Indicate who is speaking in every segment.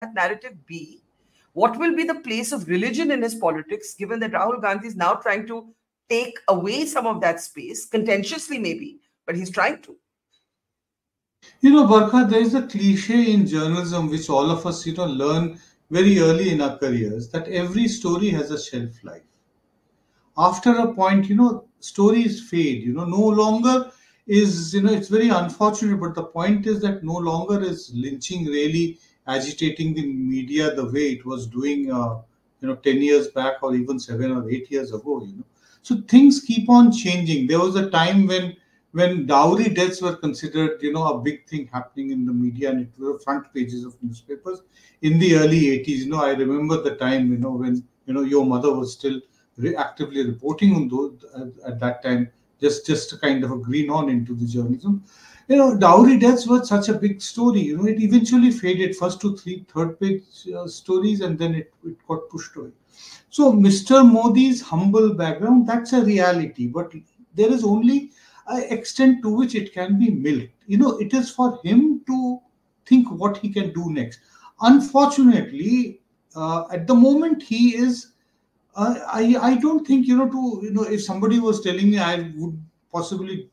Speaker 1: that narrative be? What will be the place of religion in his politics, given that Rahul Gandhi is now trying to take away some of that space, contentiously maybe, but he's trying to.
Speaker 2: Barkha, there is a cliche in journalism which all of us, learn very early in our careers, that every story has a shelf life. After a point, stories fade, no longer is, it's very unfortunate, but the point is that no longer is lynching really agitating the media the way it was doing, 10 years back or even 7 or 8 years ago. So things keep on changing. There was a time when dowry deaths were considered, a big thing happening in the media, and it was front pages of newspapers in the early 80s. I remember the time, when, your mother was still actively reporting on those at that time, just to kind of a green on into the journalism. Dowry deaths were such a big story. It eventually faded first to third page stories, and then it got pushed away. So Mr. Modi's humble background, that's a reality, but there is only an extent to which it can be milked. It is for him to think what he can do next. Unfortunately, at the moment he is. I don't think if somebody was telling me, I would possibly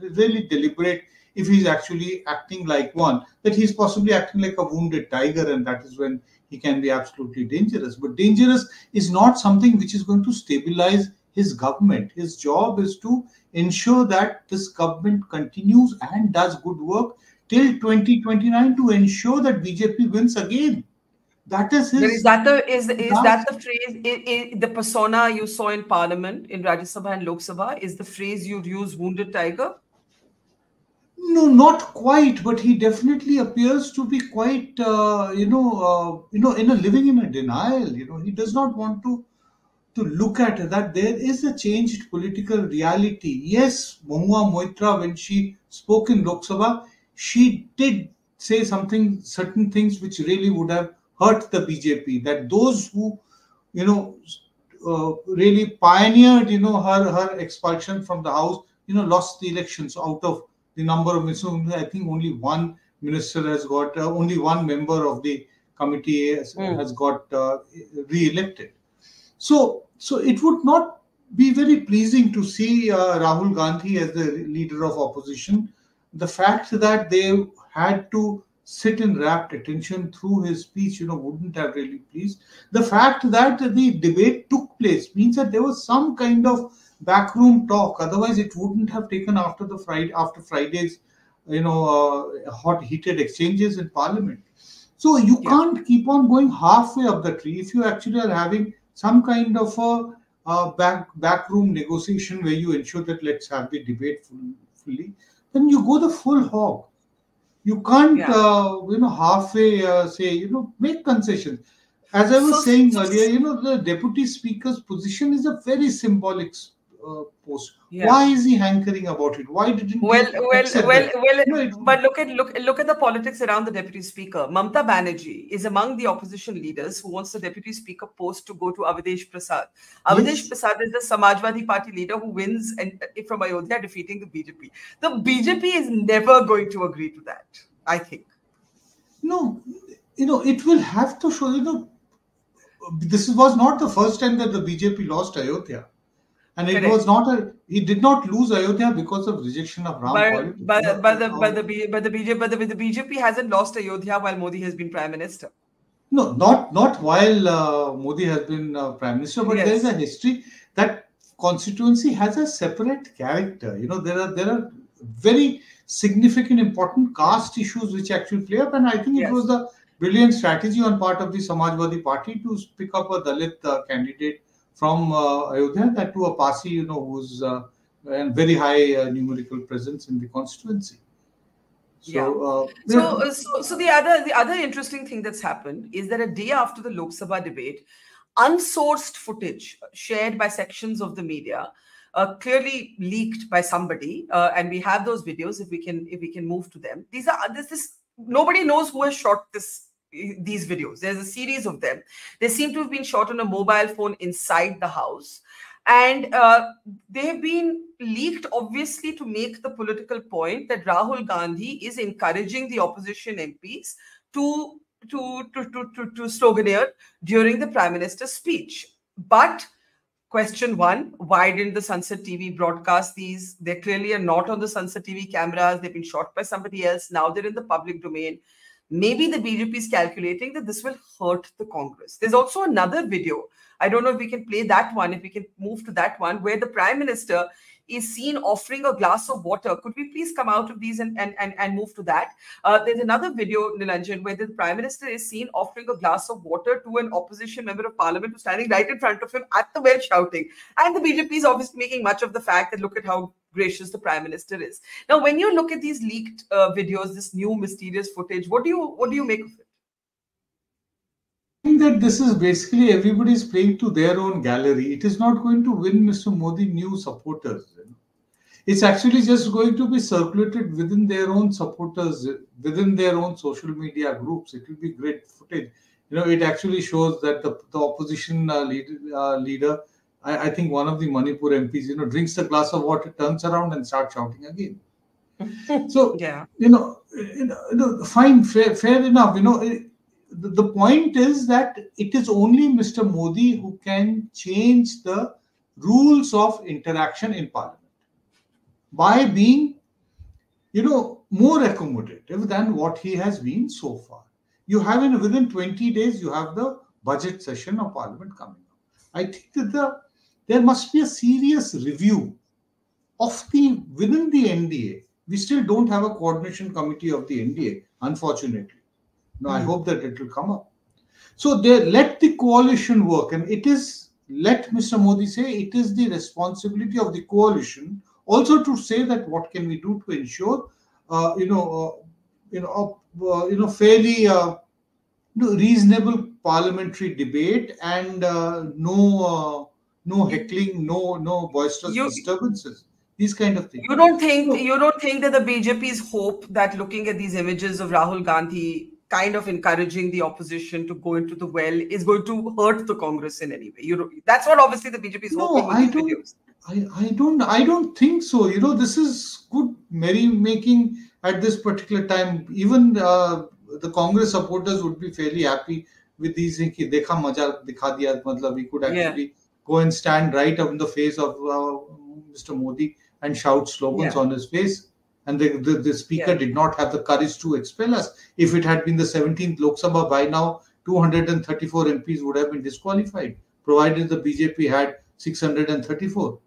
Speaker 2: really deliberate if he's actually acting like one, that he's possibly acting like a wounded tiger, and that is when he can be absolutely dangerous. But dangerous is not something which is going to stabilize his government. His job is to ensure that this government continues and does good work till 2029 to ensure that BJP wins again. That is his.
Speaker 1: But is that the phrase, the persona you saw in Parliament, in Rajya Sabha and Lok Sabha, is the phrase you'd use, wounded tiger?
Speaker 2: No, not quite, but he definitely appears to be quite, living in a denial. He does not want to look at that there is a changed political reality. Yes, Mahua Moitra, when she spoke in Lok Sabha, she did say certain things which really would have hurt the BJP. That those who, really pioneered, her expulsion from the house, lost the elections. Out of the number of ministers, I think only one minister has got, only one member of the committee has got re-elected. So it would not be very pleasing to see Rahul Gandhi as the leader of opposition. The fact that they had to sit in rapt attention through his speech, wouldn't have really pleased. The fact that the debate took place means that there was some kind of backroom talk. Otherwise, it wouldn't have taken after Friday's, hot heated exchanges in Parliament. So you can't keep on going halfway up the tree. If you actually are having some kind of a backroom negotiation where you ensure that let's have the debate fully, then you go the full hog. You can't, halfway say, make concessions. As I was saying earlier, the deputy speaker's position is a very symbolic post. Yeah. Why is he hankering about it? Why didn't he accept that?
Speaker 1: But look at the politics around the deputy speaker. Mamta Banerjee is among the opposition leaders who wants the deputy speaker post to go to Avadhesh Prasad. Avadhesh Prasad is the Samajwadi Party leader who wins from Ayodhya, defeating the BJP. The BJP is never going to agree to that, I think.
Speaker 2: No, it will have to show, this was not the first time that the BJP lost Ayodhya. And it was not he did not lose Ayodhya because of rejection of Ram.
Speaker 1: But the BJP hasn't lost Ayodhya while Modi has been Prime Minister.
Speaker 2: No, not while Modi has been Prime Minister, but there is a history that constituency has a separate character. There are very significant, important caste issues which actually play up, and I think it was the brilliant strategy on part of the Samajwadi Party to pick up a Dalit candidate from Ayodhya, that to a Parsi, who's a very high numerical presence in the constituency.
Speaker 1: So the other interesting thing that's happened is that a day after the Lok Sabha debate, unsourced footage shared by sections of the media, clearly leaked by somebody, and we have those videos if we can move to them. Nobody knows who has shot these videos. There's a series of them. They seem to have been shot on a mobile phone inside the house. And they've been leaked, obviously, to make the political point that Rahul Gandhi is encouraging the opposition MPs to sloganeer during the Prime Minister's speech. But question one, why didn't the Sunset TV broadcast these? They clearly are not on the Sunset TV cameras. They've been shot by somebody else. Now they're in the public domain. Maybe the BJP is calculating that this will hurt the Congress. There's also another video. I don't know if we can play that one, if we can move to that one, where the Prime Minister is seen offering a glass of water. Could we please come out of these and move to that? There's another video, Nilanjan, where the Prime Minister is seen offering a glass of water to an opposition member of parliament who's standing right in front of him at the well shouting. And the BJP is obviously making much of the fact that look at how gracious the Prime Minister is. Now, when you look at these leaked videos, this new mysterious footage, what do you make of it?
Speaker 2: I think that this is basically everybody's playing to their own gallery. It is not going to win Mr. Modi new supporters. It's actually just going to be circulated within their own supporters, within their own social media groups. It will be great footage. It actually shows that the opposition leader, I think one of the Manipur MPs, drinks a glass of water, turns around and starts shouting again. So,
Speaker 1: yeah,
Speaker 2: fine, fair enough. The point is that it is only Mr. Modi who can change the rules of interaction in Parliament by being, more accommodative than what he has been so far. You have within 20 days, you have the budget session of Parliament coming up. I think that there must be a serious review of within the NDA. We still don't have a coordination committee of the NDA, unfortunately. No, I hope that it will come up. So let the coalition work, and let Mr. Modi say it is the responsibility of the coalition also to say that what can we do to ensure, fairly reasonable parliamentary debate and no heckling, no boisterous disturbances. These kind of things.
Speaker 1: You don't think that the BJP's hope that looking at these images of Rahul Gandhi kind of encouraging the opposition to go into the well is going to hurt the Congress in any way? That's what obviously the BJP is hoping with these videos.
Speaker 2: I don't think so. This is good merrymaking at this particular time. Even the Congress supporters would be fairly happy with these. Dekha maja dikha diya. Matlab, we could actually go and stand right up in the face of Mr. Modi and shout slogans on his face. And the speaker did not have the courage to expel us. If it had been the 17th Lok Sabha, by now 234 MPs would have been disqualified, provided the BJP had 634.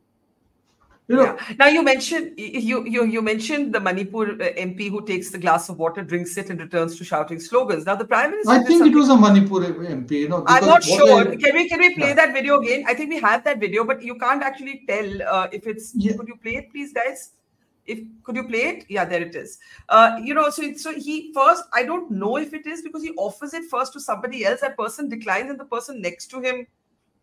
Speaker 1: Now you mentioned the Manipur MP who takes the glass of water, drinks it, and returns to shouting slogans. Now the Prime Minister.
Speaker 2: I think it was a Manipur MP.
Speaker 1: I'm not sure. Can we play that video again? I think we have that video, but you can't actually tell if it's. Could you play it, please, guys? Could you play it? Yeah, there it is. So he first, I don't know if it is because he offers it first to somebody else. That person declines, and the person next to him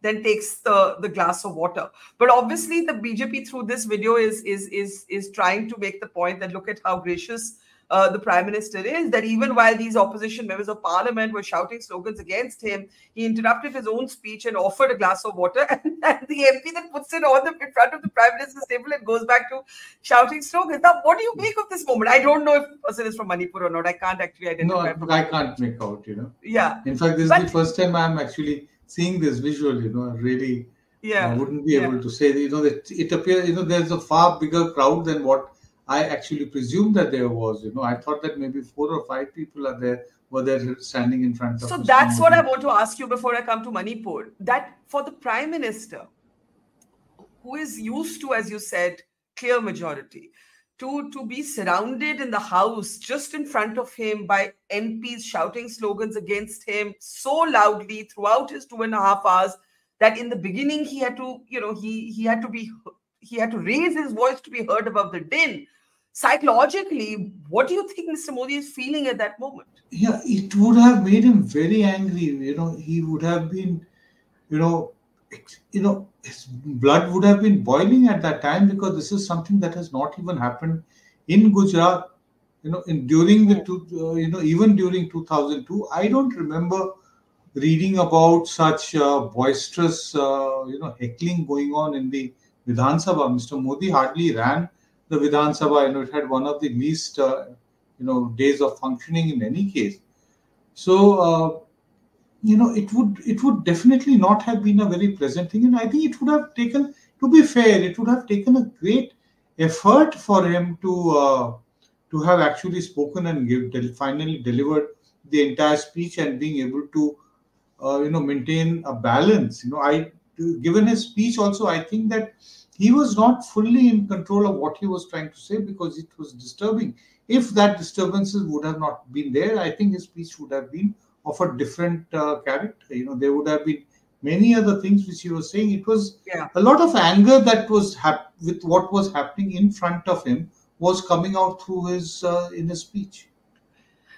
Speaker 1: then takes the glass of water. But obviously, the BJP through this video is trying to make the point that look at how gracious the Prime Minister is, that even while these opposition members of Parliament were shouting slogans against him, he interrupted his own speech and offered a glass of water. And the MP then puts it in front of the Prime Minister's table and goes back to shouting slogans. Now, what do you make of this moment? I don't know if the person is from Manipur or not. I can't actually identify.
Speaker 2: No, I can't make out,
Speaker 1: Yeah.
Speaker 2: In fact, this is the first time I'm actually seeing this visual, really. I wouldn't be able to say, that it appears, there's a far bigger crowd than what I actually presumed that there was. I thought that maybe 4 or 5 people were there standing in front of.
Speaker 1: So that's what I want to ask you before I come to Manipur. That for the Prime Minister, who is used to, as you said, clear majority, to be surrounded in the House just in front of him by MPs shouting slogans against him so loudly throughout his 2.5 hours that in the beginning he had to, he had to raise his voice to be heard above the din. Psychologically, what do you think Mr. Modi is feeling at that moment?
Speaker 2: Yeah, it would have made him very angry. He would have been, his blood would have been boiling at that time, because this is something that has not even happened in Gujarat. Even during 2002, I don't remember reading about such boisterous, heckling going on in the Vidhan Sabha. Mr. Modi hardly ran the Vidhan Sabha. It had one of the least, days of functioning in any case. So, it would definitely not have been a very pleasant thing, and I think it would have taken, to be fair, it would have taken a great effort for him to have actually spoken and finally delivered the entire speech and being able to maintain a balance. Given his speech also, I think that he was not fully in control of what he was trying to say, because it was disturbing. If that disturbances would have not been there, I think his speech would have been of a different character. There would have been many other things which he was saying. It was
Speaker 1: Yeah.
Speaker 2: a lot of anger that was with what was happening in front of him was coming out through his in his speech.